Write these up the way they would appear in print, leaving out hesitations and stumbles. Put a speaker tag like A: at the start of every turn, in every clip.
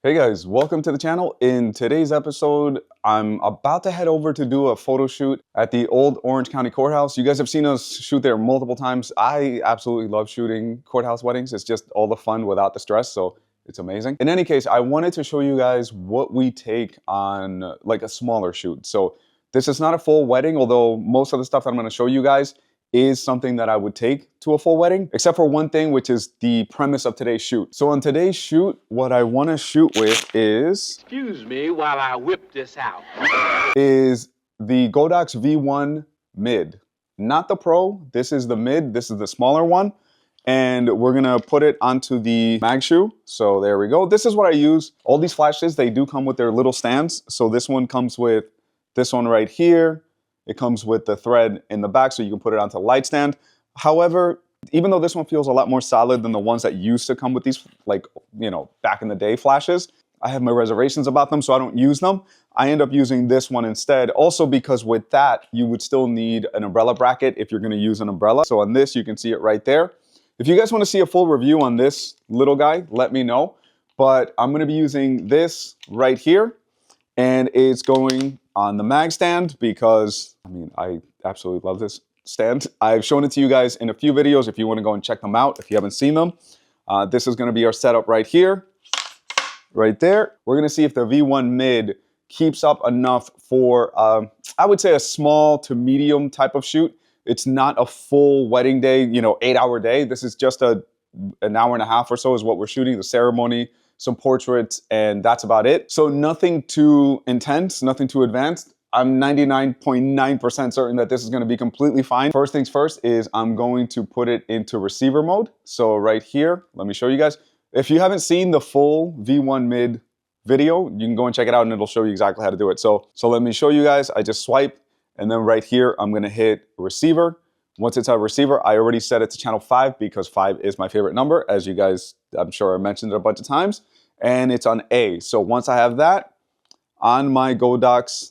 A: Hey guys, welcome to the channel. In today's episode, I'm about to head over to do a photo shoot at the Old Orange County Courthouse. You guys have seen us shoot there multiple times. I absolutely love shooting courthouse weddings. It's just all the fun without the stress, so it's amazing. In any case, I wanted to show you guys what we take on like a smaller shoot. So this is not a full wedding, although most of the stuff that I'm going to show you guys is something that I would take to a full wedding, except for one thing, which is the premise of today's shoot. So on today's shoot, what I want to shoot with is...
B: Excuse me while I whip this out.
A: ...is the Godox V1 Mid. Not the Pro, this is the Mid, this is the smaller one. And we're gonna put it onto the MagShoe. So there we go. This is what I use. All these flashes, they do come with their little stands. So this one comes with this one right here. It comes with the thread in the back so you can put it onto a light stand. However, even though this one feels a lot more solid than the ones that used to come with these, like, you know, back in the day flashes, I have my reservations about them, so I don't use them. I end up using this one instead. Also because with that, you would still need an umbrella bracket if you're gonna use an umbrella. So on this, you can see it right there. If you guys wanna see a full review on this little guy, let me know. But I'm gonna be using this right here, and it's going on the MagStand because, I mean, I absolutely love this stand. I've shown it to you guys in a few videos if you want to go and check them out if you haven't seen them. This is going to be our setup right here, right there. We're going to see if the V1 Mid keeps up enough for, I would say, a small to medium type of shoot. It's not a full wedding day, you know, 8-hour day. This is just an hour and a half or so is what we're shooting, the ceremony, some portraits, and that's about it. So nothing too intense, nothing too advanced. I'm 99.9% certain that this is gonna be completely fine. First things first is I'm going to put it into receiver mode. So right here, let me show you guys. If you haven't seen the full V1 Mid video, you can go and check it out and it'll show you exactly how to do it. So let me show you guys. I just swipe, and then right here, I'm gonna hit receiver. Once it's a receiver, I already set it to channel 5 because 5 is my favorite number, as you guys, I'm sure I mentioned it a bunch of times, and it's on A. So once I have that, on my Godox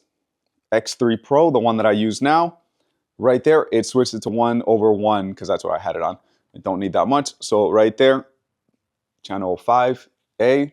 A: X3 Pro, the one that I use now, right there, it switches to 1/1 because that's what I had it on. I don't need that much. So right there, channel 5A.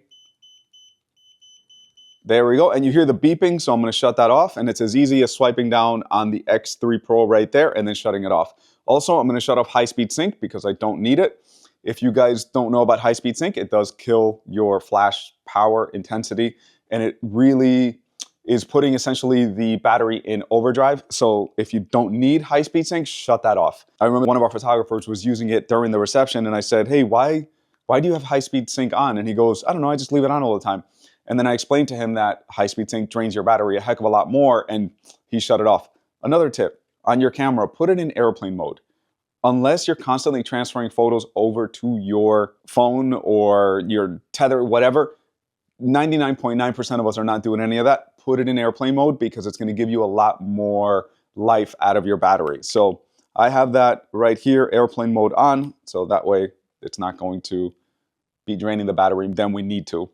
A: There we go, and you hear the beeping, so I'm gonna shut that off, and it's as easy as swiping down on the X3 Pro right there and then shutting it off. Also, I'm gonna shut off high-speed sync because I don't need it. If you guys don't know about high-speed sync, it does kill your flash power intensity, and it really is putting essentially the battery in overdrive. So if you don't need high-speed sync, shut that off. I remember one of our photographers was using it during the reception, and I said, hey, why do you have high-speed sync on? And he goes, I don't know, I just leave it on all the time. And then I explained to him that high-speed sync drains your battery a heck of a lot more, and he shut it off. Another tip, on your camera, put it in airplane mode. Unless you're constantly transferring photos over to your phone or your tether, whatever, 99.9% of us are not doing any of that. Put it in airplane mode because it's gonna give you a lot more life out of your battery. So I have that right here, airplane mode on, so that way it's not going to be draining the battery than we need to.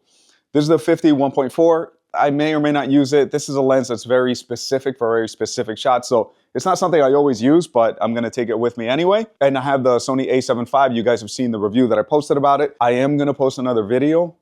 A: This is the 50 1.4. I may or may not use it. This is a lens that's very specific for very specific shots. So it's not something I always use, but I'm gonna take it with me anyway. And I have the Sony A7V. You guys have seen the review that I posted about it. I am gonna post another video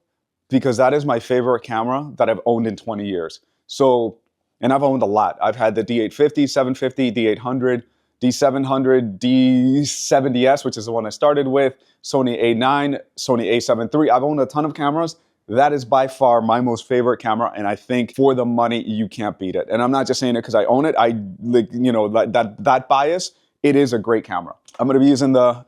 A: because that is my favorite camera that I've owned in 20 years. So, and I've owned a lot. I've had the D850, 750, D800, D700, D70S, which is the one I started with, Sony A9, Sony A7 III. I've owned a ton of cameras. That is by far my most favorite camera, and I think for the money, you can't beat it. And I'm not just saying it because I own it. I, like, you know, that bias, it is a great camera. I'm gonna be using the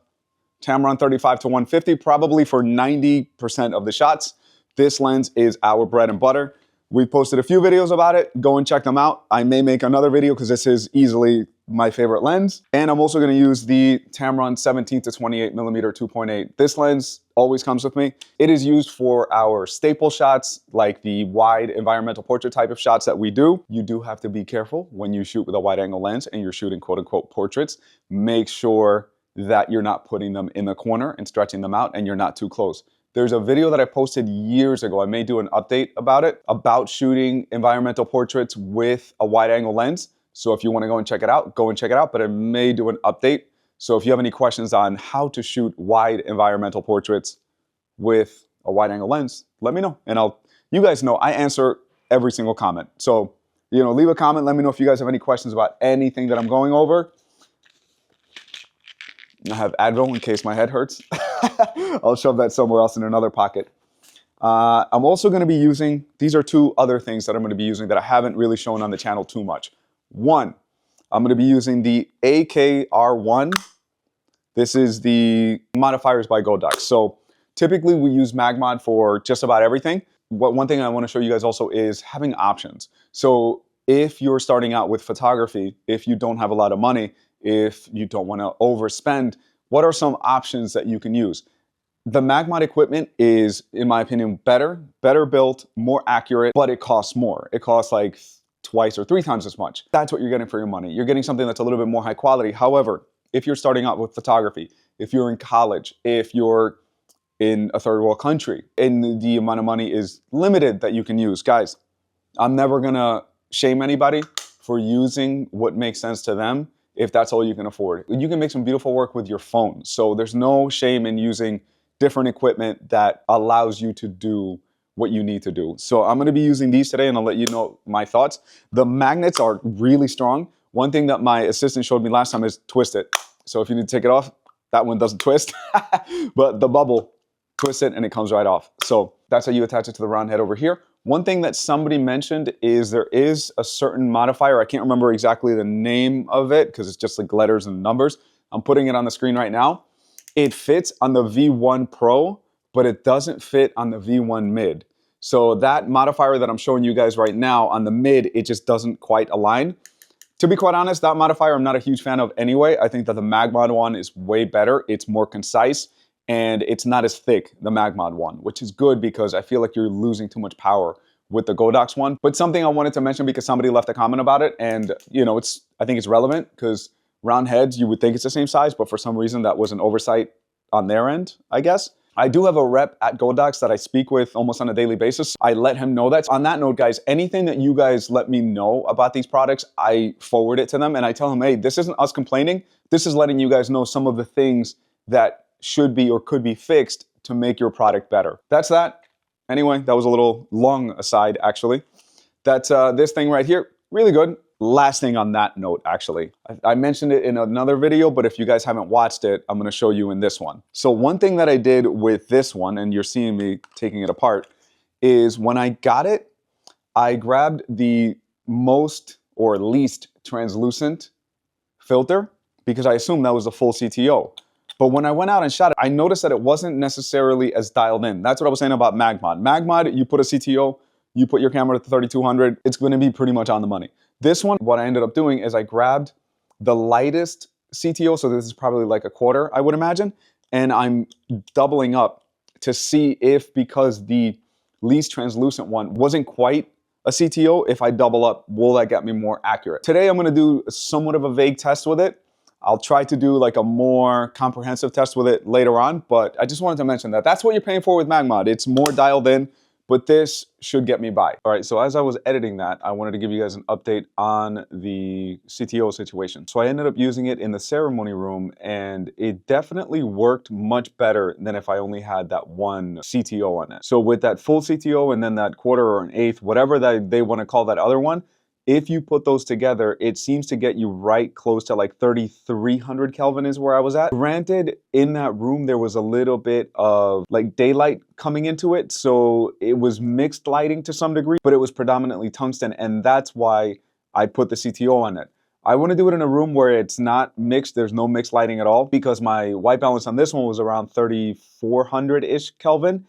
A: Tamron 35-150 probably for 90% of the shots. This lens is our bread and butter. We posted a few videos about it. Go and check them out. I may make another video because this is easily my favorite lens. And I'm also gonna use the Tamron 17-28mm 2.8. This lens always comes with me. It is used for our staple shots, like the wide environmental portrait type of shots that we do. You do have to be careful when you shoot with a wide angle lens and you're shooting quote unquote portraits. Make sure that you're not putting them in the corner and stretching them out and you're not too close. There's a video that I posted years ago. I may do an update about it, about shooting environmental portraits with a wide angle lens. So if you want to go and check it out, go and check it out, but I may do an update. So if you have any questions on how to shoot wide environmental portraits with a wide angle lens, let me know and I'll You guys know I answer every single comment. So, you know, leave a comment. Let me know if you guys have any questions about anything that I'm going over. I have Advil in case my head hurts. I'll shove that somewhere else in another pocket. I'm also going to be using, these are two other things that I'm going to be using that I haven't really shown on the channel too much. One, I'm going to be using the AK-R1. This is the modifiers by Godox. So typically we use MagMod for just about everything. One thing I want to show you guys also is having options. So if you're starting out with photography, if you don't have a lot of money, if you don't want to overspend, what are some options that you can use? The MagMod equipment is, in my opinion, better built, more accurate, but it costs more. It costs like twice or three times as much. That's what you're getting for your money. You're getting something that's a little bit more high quality. However, if you're starting out with photography, if you're in college, if you're in a third world country, and the amount of money is limited that you can use, guys, I'm never gonna shame anybody for using what makes sense to them if that's all you can afford. You can make some beautiful work with your phone. So there's no shame in using different equipment that allows you to do what you need to do. So I'm gonna be using these today and I'll let you know my thoughts. The magnets are really strong. One thing that my assistant showed me last time is twist it. So if you need to take it off, that one doesn't twist, but the bubble, twist it and it comes right off. So that's how you attach it to the round head over here. One thing that somebody mentioned is there is a certain modifier. I can't remember exactly the name of it because it's just like letters and numbers. I'm putting it on the screen right now. It fits on the V1 Pro, but it doesn't fit on the V1 Mid. So that modifier that I'm showing you guys right now on the Mid, it just doesn't quite align. To be quite honest, that modifier I'm not a huge fan of anyway. I think that the MagMod one is way better. It's more concise and it's not as thick, the MagMod one, which is good because I feel like you're losing too much power with the Godox one. But something I wanted to mention because somebody left a comment about it and you know, I think it's relevant because round heads, you would think it's the same size, but for some reason that was an oversight on their end, I guess. I do have a rep at Godox that I speak with almost on a daily basis. I let him know that. On that note, guys, anything that you guys let me know about these products, I forward it to them and I tell them, hey, this isn't us complaining. This is letting you guys know some of the things that should be or could be fixed to make your product better. That's that. Anyway, that was a little long aside, actually. That's this thing right here, really good. Last thing on that note, actually, I mentioned it in another video, but if you guys haven't watched it, I'm gonna show you in this one. So one thing that I did with this one, and you're seeing me taking it apart, is when I got it, I grabbed the most or least translucent filter because I assumed that was the full CTO. But when I went out and shot it, I noticed that it wasn't necessarily as dialed in. That's what I was saying about MagMod. MagMod, you put a CTO, you put your camera at the 3200, it's gonna be pretty much on the money. This one, what I ended up doing is I grabbed the lightest CTO, so this is probably like a quarter, I would imagine, and I'm doubling up to see if, because the least translucent one wasn't quite a CTO, if I double up, will that get me more accurate? Today I'm gonna do somewhat of a vague test with it. I'll try to do like a more comprehensive test with it later on, but I just wanted to mention that that's what you're paying for with MagMod. It's more dialed in, but this should get me by. All right, so as I was editing that, I wanted to give you guys an update on the CTO situation. So I ended up using it in the ceremony room and it definitely worked much better than if I only had that one CTO on it. So with that full CTO and then that quarter or an eighth, whatever that they want to call that other one, if you put those together, it seems to get you right close to like 3,300 Kelvin is where I was at. Granted, in that room, there was a little bit of like daylight coming into it. So it was mixed lighting to some degree, but it was predominantly tungsten. And that's why I put the CTO on it. I want to do it in a room where it's not mixed. There's no mixed lighting at all because my white balance on this one was around 3,400-ish Kelvin,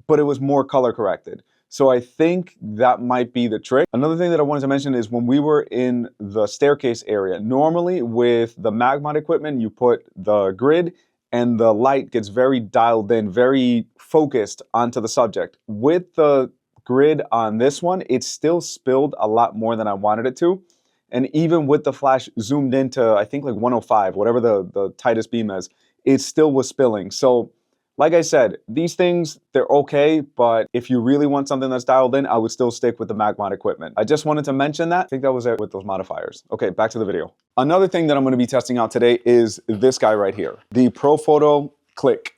A: but it was more color corrected. So I think that might be the trick. Another thing that I wanted to mention is when we were in the staircase area, normally with the MagMod equipment, you put the grid and the light gets very dialed in, very focused onto the subject. With the grid on this one, it still spilled a lot more than I wanted it to. And even with the flash zoomed into, I think like 105, whatever the tightest beam is, it still was spilling. So like I said, these things, they're okay, but if you really want something that's dialed in, I would still stick with the MagMod equipment. I just wanted to mention that. I think that was it with those modifiers. Okay, back to the video. Another thing that I'm gonna be testing out today is this guy right here, the Profoto Clic.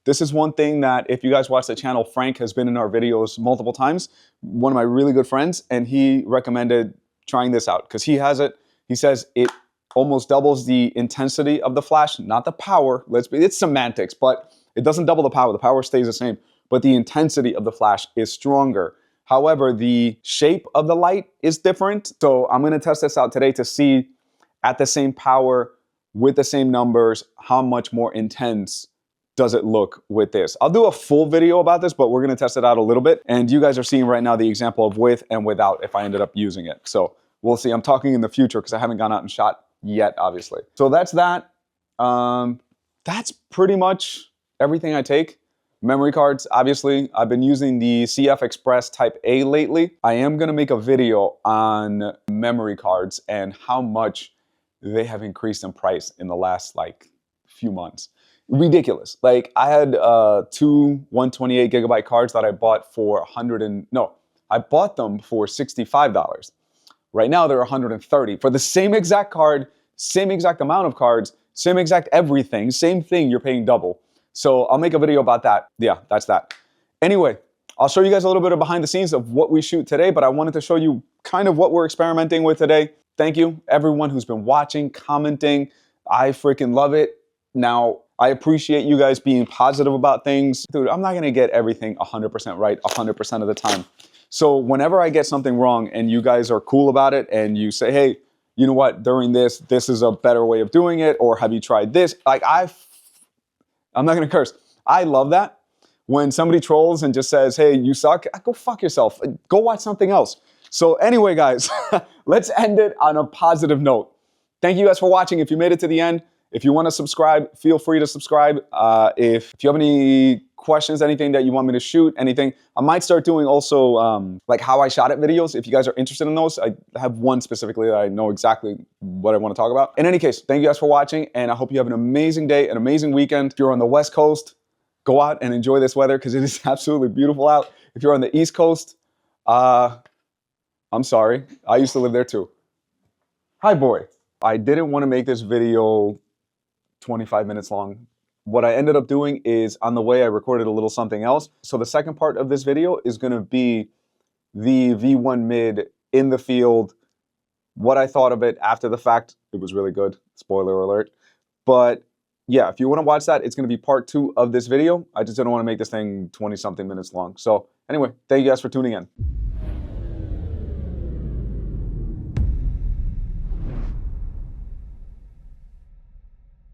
A: This is one thing that if you guys watch the channel, Frank has been in our videos multiple times, one of my really good friends, and he recommended trying this out because he has it. He says it almost doubles the intensity of the flash, not the power. It's semantics, but it doesn't double the power. The power stays the same, but the intensity of the flash is stronger. However, the shape of the light is different. So I'm gonna test this out today to see at the same power, with the same numbers, how much more intense does it look with this. I'll do a full video about this, but we're gonna test it out a little bit. And you guys are seeing right now the example of with and without if I ended up using it. So we'll see. I'm talking in the future because I haven't gone out and shot yet, obviously. So that's that. That's pretty much everything I take. Memory cards, obviously. I've been using the CF Express Type A lately. I am gonna make a video on memory cards and how much they have increased in price in the last like few months. Ridiculous. Like I had two 128 gigabyte cards that I bought for I bought them for $65. Right now they're $130 for the same exact card, same exact amount of cards, same exact everything, same thing, you're paying double. So I'll make a video about that. Yeah, that's that. Anyway, I'll show you guys a little bit of behind the scenes of what we shoot today, but I wanted to show you kind of what we're experimenting with today. Thank you, everyone who's been watching, commenting. I freaking love it. Now, I appreciate you guys being positive about things. Dude, I'm not gonna get everything 100% right 100% of the time. So whenever I get something wrong and you guys are cool about it and you say, hey, you know what, during this is a better way of doing it, or have you tried this? Like I'm not gonna curse. I love that. When somebody trolls and just says, hey, you suck, go fuck yourself. Go watch something else. So anyway, guys, let's end it on a positive note. Thank you guys for watching. If you made it to the end, if you want to subscribe, feel free to subscribe. If you have any questions, anything that you want me to shoot, anything, I might start doing also like how I shot it videos. If you guys are interested in those, I have one specifically that I know exactly what I want to talk about. In any case, thank you guys for watching, and I hope you have an amazing day, an amazing weekend. If you're on the West Coast, go out and enjoy this weather because it is absolutely beautiful out. If you're on the East Coast, I'm sorry, I used to live there too. Hi, boy. I didn't want to make this video 25 minutes long. What I ended up doing is on the way I recorded a little something else. So the second part of this video is going to be the V1 Mid in the field, what I thought of it after the fact. It was really good, spoiler alert. But yeah, if you want to watch that, it's going to be part 2 of this video. I just didn't want to make this thing 20 something minutes long. So anyway, thank you guys for tuning in.